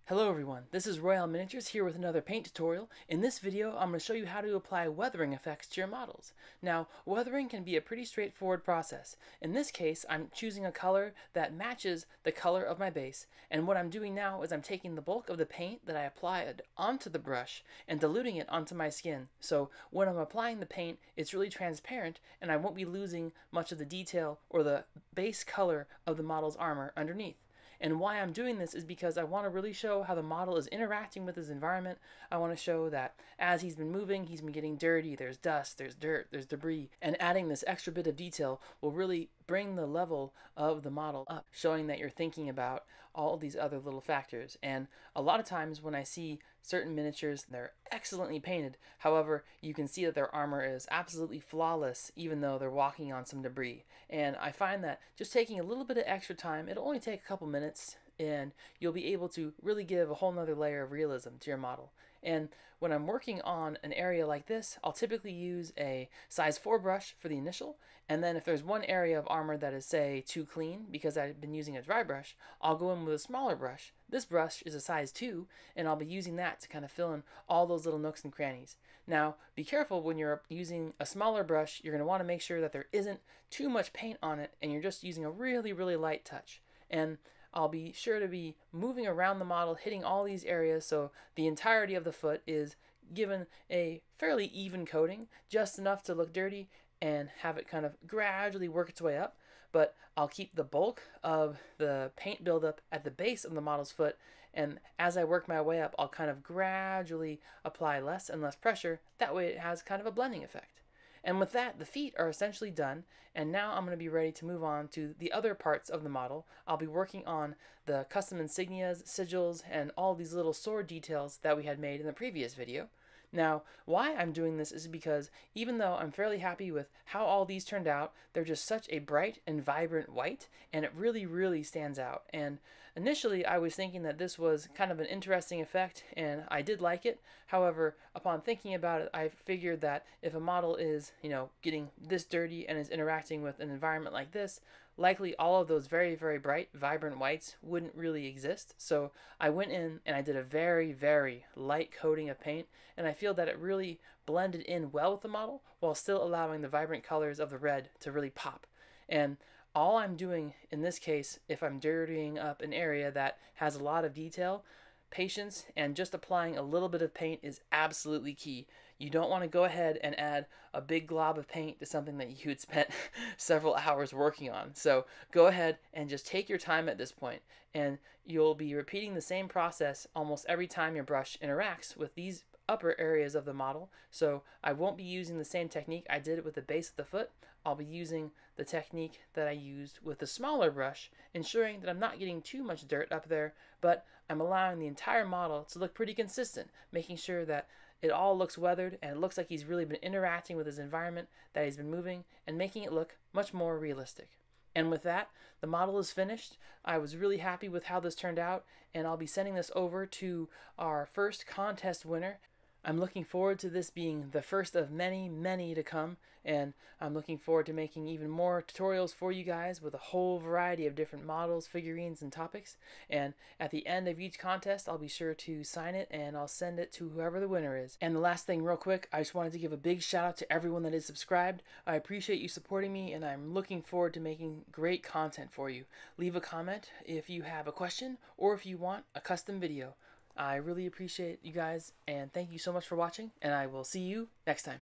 Hello everyone, this is Royale Miniatures here with another paint tutorial. In this video, I'm going to show you how to apply weathering effects to your models. Now, weathering can be a pretty straightforward process. In this case, I'm choosing a color that matches the color of my base, and what I'm doing now is I'm taking the bulk of the paint that I applied onto the brush and diluting it onto my skin. So when I'm applying the paint, it's really transparent and I won't be losing much of the detail or the base color of the model's armor underneath. And why I'm doing this is because I want to really show how the model is interacting with his environment. I want to show that as he's been moving, he's been getting dirty, there's dust, there's dirt, there's debris, and adding this extra bit of detail will really bring the level of the model up, showing that you're thinking about all these other little factors. And a lot of times when I see certain miniatures, they're excellently painted. However, you can see that their armor is absolutely flawless even though they're walking on some debris. And I find that just taking a little bit of extra time, it'll only take a couple minutes, and you'll be able to really give a whole nother layer of realism to your model. And when I'm working on an area like this, I'll typically use a size 4 brush for the initial, and then if there's one area of armor that is, say, too clean because I've been using a dry brush, I'll go in with a smaller brush. This brush is a size 2, and I'll be using that to kind of fill in all those little nooks and crannies. Now, be careful when you're using a smaller brush. You're going to want to make sure that there isn't too much paint on it, and you're just using a really, really light touch. And I'll be sure to be moving around the model, hitting all these areas so the entirety of the foot is given a fairly even coating, just enough to look dirty and have it kind of gradually work its way up. But I'll keep the bulk of the paint buildup at the base of the model's foot, and as I work my way up, I'll kind of gradually apply less and less pressure. That way it has kind of a blending effect. And with that, the feet are essentially done, and now I'm going to be ready to move on to the other parts of the model. I'll be working on the custom insignias, sigils, and all these little sword details that we had made in the previous video. Now, why I'm doing this is because even though I'm fairly happy with how all these turned out, they're just such a bright and vibrant white, and it really, really stands out. And initially, I was thinking that this was kind of an interesting effect, and I did like it. However, upon thinking about it, I figured that if a model is, getting this dirty and is interacting with an environment like this, likely all of those very, very bright, vibrant whites wouldn't really exist. So I went in and I did a very, very light coating of paint, and I feel that it really blended in well with the model while still allowing the vibrant colors of the red to really pop. And all I'm doing in this case, if I'm dirtying up an area that has a lot of detail, patience and just applying a little bit of paint is absolutely key. You don't want to go ahead and add a big glob of paint to something that you had spent several hours working on. So go ahead and just take your time at this point, and you'll be repeating the same process almost every time your brush interacts with these upper areas of the model. So I won't be using the same technique I did with the base of the foot. I'll be using the technique that I used with the smaller brush, ensuring that I'm not getting too much dirt up there, but I'm allowing the entire model to look pretty consistent, making sure that it all looks weathered and it looks like he's really been interacting with his environment, that he's been moving, and making it look much more realistic. And with that, the model is finished. I was really happy with how this turned out, and I'll be sending this over to our first contest winner. I'm looking forward to this being the first of many, many to come, and I'm looking forward to making even more tutorials for you guys with a whole variety of different models, figurines, and topics. And at the end of each contest, I'll be sure to sign it and I'll send it to whoever the winner is. And the last thing real quick, I just wanted to give a big shout out to everyone that is subscribed. I appreciate you supporting me, and I'm looking forward to making great content for you. Leave a comment if you have a question or if you want a custom video. I really appreciate you guys, and thank you so much for watching, and I will see you next time.